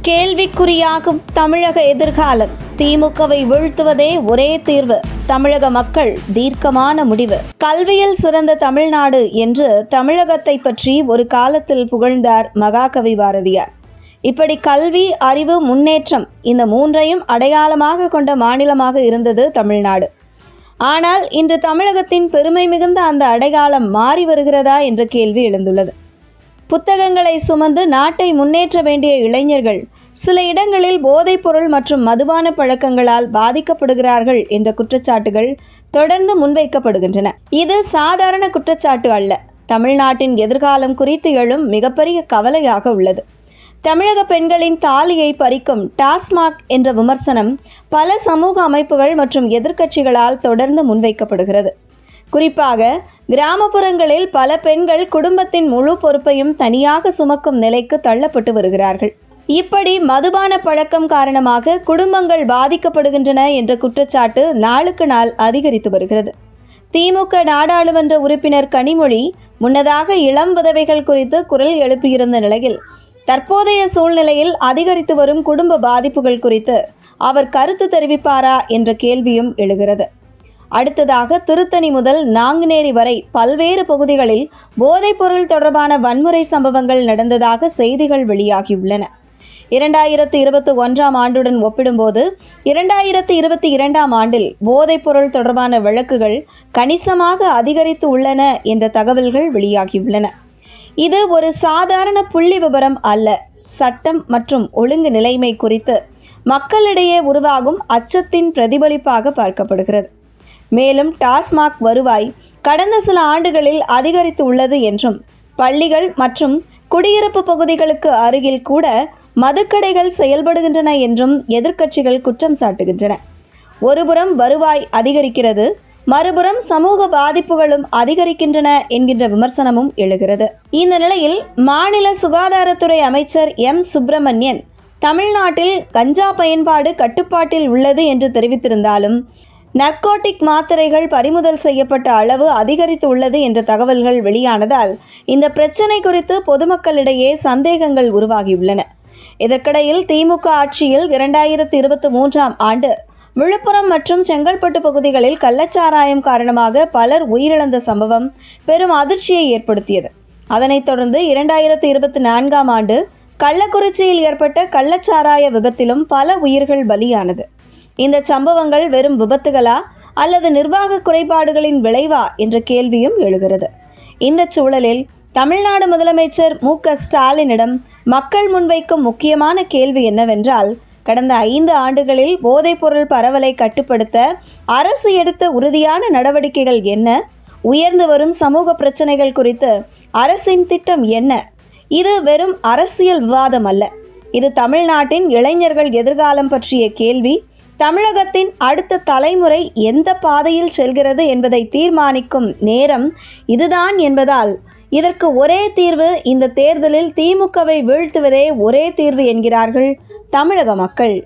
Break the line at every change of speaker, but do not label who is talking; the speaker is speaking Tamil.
கேள்விக்குறியாகும் தமிழக எதிர்காலம். திமுகவை வீழ்த்துவதே ஒரே தீர்வு. தமிழக மக்கள் தீர்க்கமான முடிவு. கல்வியில் சிறந்த தமிழ்நாடு என்று தமிழகத்தை பற்றி ஒரு காலத்தில் புகழ்ந்தார் மகாகவி பாரதியார். இப்படி கல்வி, அறிவு, முன்னேற்றம் இந்த மூன்றையும் அடையாளமாக கொண்ட மாநிலமாக இருந்தது தமிழ்நாடு. ஆனால் இன்று தமிழகத்தின் பெருமை மிகுந்த அந்த அடையாளம் மாறி வருகிறதா என்ற கேள்வி எழுந்துள்ளது. புத்தகங்களை சுமந்து நாட்டை முன்னேற்ற வேண்டிய இளைஞர்கள் சில இடங்களில் போதைப் பொருள் மற்றும் மதுபான பழக்கங்களால் பாதிக்கப்படுகிறார்கள் என்ற குற்றச்சாட்டுகள் தொடர்ந்து முன்வைக்கப்படுகின்றன. இது சாதாரண குற்றச்சாட்டு அல்ல, தமிழ்நாட்டின் எதிர்காலம் குறித்து எழும் மிகப்பெரிய கவலையாக உள்ளது. தமிழக பெண்களின் தாலியை பறிக்கும் டாஸ்மாக் என்ற விமர்சனம் பல சமூக அமைப்புகள் மற்றும் எதிர்க்கட்சிகளால் தொடர்ந்து முன்வைக்கப்படுகிறது. குறிப்பாக கிராமப்புறங்களில் பல பெண்கள் குடும்பத்தின் முழு பொறுப்பையும் தனியாக சுமக்கும் நிலைக்கு தள்ளப்பட்டு வருகிறார்கள். இப்படி மதுபான பழக்கம் காரணமாக குடும்பங்கள் பாதிக்கப்படுகின்றன என்ற குற்றச்சாட்டு நாளுக்கு நாள் அதிகரித்து வருகிறது. திமுக நாடாளுமன்ற உறுப்பினர் கனிமொழி முன்னதாக இளம் விதவைகள் குறித்து குரல் எழுப்பியிருந்த நிலையில் தற்போதைய சூழ்நிலையில் அதிகரித்து வரும் குடும்ப பாதிப்புகள் குறித்து அவர் கருத்து தெரிவிப்பாரா என்ற கேள்வியும் எழுகிறது. அடுத்ததாக திருத்தணி முதல் நாங்குநேரி வரை பல்வேறு பகுதிகளில் போதைப்பொருள் தொடர்பான வன்முறை சம்பவங்கள் நடந்ததாக செய்திகள் வெளியாகியுள்ளன. 2021 ஆண்டுடன் ஒப்பிடும்போது 2022 ஆண்டில் போதைப்பொருள் தொடர்பான வழக்குகள் கணிசமாக அதிகரித்து உள்ளன என்ற தகவல்கள் வெளியாகியுள்ளன. இது ஒரு சாதாரண புள்ளி விவரம் அல்ல, சட்டம் மற்றும் ஒழுங்கு நிலைமை குறித்து மக்களிடையே உருவாகும் அச்சத்தின் பிரதிபலிப்பாக பார்க்கப்படுகிறது. மேலும் டாஸ்மாக் வருவாய் கடந்த சில ஆண்டுகளில் அதிகரித்து உள்ளது என்றும், பள்ளிகள் மற்றும் குடியிருப்பு பகுதிகளுக்கு அருகில் கூட மதுக்கடைகள் செயல்படுகின்றன என்றும் எதிர்க்கட்சிகள் குற்றம் சாட்டுகின்றன. ஒருபுறம் வருவாய் அதிகரிக்கிறது, மறுபுறம் சமூக பாதிப்புகளும் அதிகரிக்கின்றன என்கின்ற விமர்சனமும் எழுகிறது. இந்த நிலையில் மாநில சுகாதாரத்துறை அமைச்சர் எம். சுப்பிரமணியன் தமிழ்நாட்டில் கஞ்சா பயன்பாடு கட்டுப்பாட்டில் உள்ளது என்று தெரிவித்திருந்தாலும் நர்கோட்டிக் மாத்திரைகள் பறிமுதல் செய்யப்பட்ட அளவு அதிகரித்து உள்ளது என்ற தகவல்கள் வெளியானதால் இந்த பிரச்சினை குறித்து பொதுமக்களிடையே சந்தேகங்கள் உருவாகியுள்ளன. இதற்கிடையில் திமுக ஆட்சியில் 2023 ஆண்டு விழுப்புரம் மற்றும் செங்கல்பட்டு பகுதிகளில் கள்ளச்சாராயம் காரணமாக பலர் உயிரிழந்த சம்பவம் பெரும் அதிர்ச்சியை ஏற்படுத்தியது. அதனைத் தொடர்ந்து 2024 ஆண்டு கள்ளக்குறிச்சியில் ஏற்பட்ட கள்ளச்சாராய விபத்திலும் பல உயிர்கள் பலியானது. இந்த சம்பவங்கள் வெறும் விபத்துகளா அல்லது நிர்வாக குறைபாடுகளின் விளைவா என்ற கேள்வியும் எழுகிறது. இந்த சூழலில் தமிழ்நாடு முதலமைச்சர் மு.க. ஸ்டாலினிடம் மக்கள் முன்வைக்கும் முக்கியமான கேள்வி என்னவென்றால், கடந்த 5 ஆண்டுகளில் போதைப்பொருள் பரவலை கட்டுப்படுத்த அரசு எடுத்த உறுதியான நடவடிக்கைகள் என்ன? உயர்ந்து வரும் சமூக பிரச்சனைகள் குறித்து அரசின் திட்டம் என்ன? இது வெறும் அரசியல் விவாதம் அல்ல, இது தமிழ்நாட்டின் இளைஞர்கள் எதிர்காலம் பற்றிய கேள்வி. தமிழகத்தின் அடுத்த தலைமுறை எந்த பாதையில் செல்கிறது என்பதை தீர்மானிக்கும் நேரம் இதுதான் என்பதால் இதற்கு ஒரே தீர்வு, இந்த தேர்தலில் திமுகவை வீழ்த்துவதே ஒரே தீர்வு என்கிறார்கள் தமிழக மக்கள்.